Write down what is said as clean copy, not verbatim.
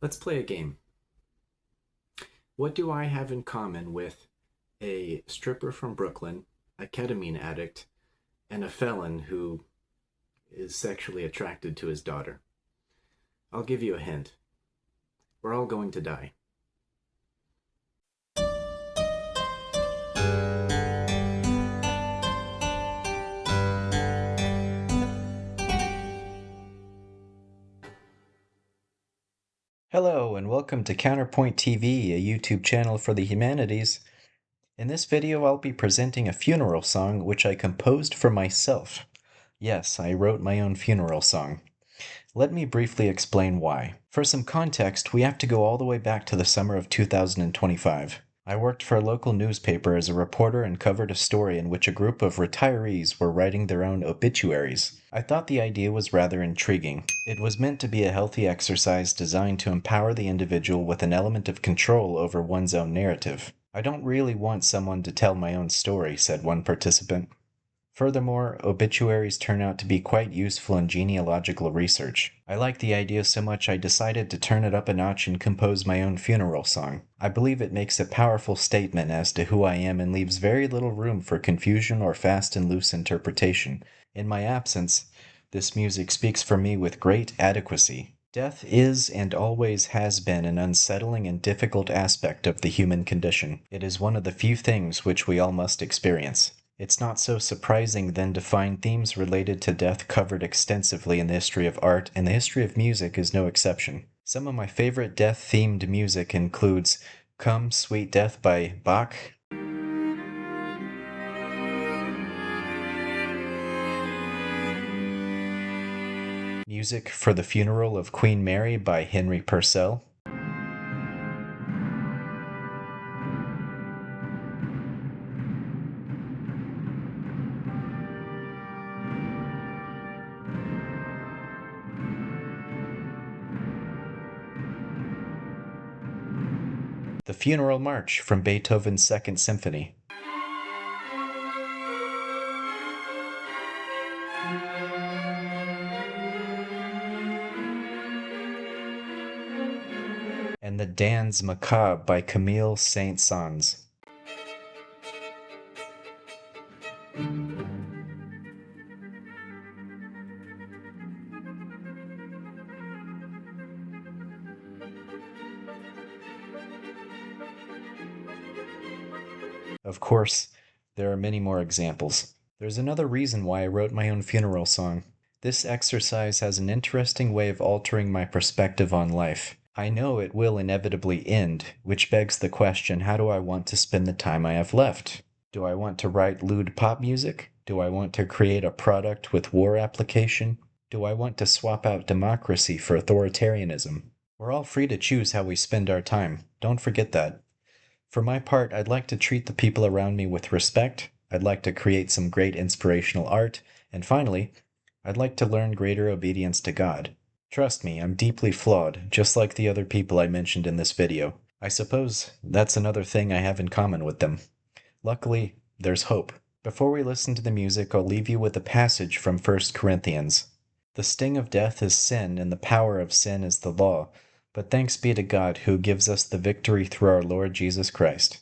Let's play a game. What do I have in common with a stripper from Brooklyn, a ketamine addict, and a felon who is sexually attracted to his daughter? I'll give you a hint. We're all going to die. Hello and welcome to Counterpoint TV, a YouTube channel for the humanities. In this video I'll be presenting a funeral song which I composed for myself. Yes, I wrote my own funeral song. Let me briefly explain why. For some context, we have to go all the way back to the summer of 2025. I worked for a local newspaper as a reporter and covered a story in which a group of retirees were writing their own obituaries. I thought the idea was rather intriguing. It was meant to be a healthy exercise designed to empower the individual with an element of control over one's own narrative. "I don't really want someone to tell my own story," said one participant. Furthermore, obituaries turn out to be quite useful in genealogical research. I liked the idea so much I decided to turn it up a notch and compose my own funeral song. I believe it makes a powerful statement as to who I am and leaves very little room for confusion or fast and loose interpretation. In my absence, this music speaks for me with great adequacy. Death is and always has been an unsettling and difficult aspect of the human condition. It is one of the few things which we all must experience. It's not so surprising then to find themes related to death covered extensively in the history of art, and the history of music is no exception. Some of my favorite death-themed music includes Come, Sweet Death by Bach, Music for the Funeral of Queen Mary by Henry Purcell, the Funeral March from Beethoven's Second Symphony, and the Danse Macabre by Camille Saint-Saëns. Of course, there are many more examples. There's another reason why I wrote my own funeral song. This exercise has an interesting way of altering my perspective on life. I know it will inevitably end, which begs the question, how do I want to spend the time I have left? Do I want to write lewd pop music? Do I want to create a product with war application? Do I want to swap out democracy for authoritarianism? We're all free to choose how we spend our time. Don't forget that. For my part, I'd like to treat the people around me with respect, I'd like to create some great inspirational art, and finally, I'd like to learn greater obedience to God. Trust me, I'm deeply flawed, just like the other people I mentioned in this video. I suppose that's another thing I have in common with them. Luckily, there's hope. Before we listen to the music, I'll leave you with a passage from 1 Corinthians. "The sting of death is sin, and the power of sin is the law. But thanks be to God who gives us the victory through our Lord Jesus Christ."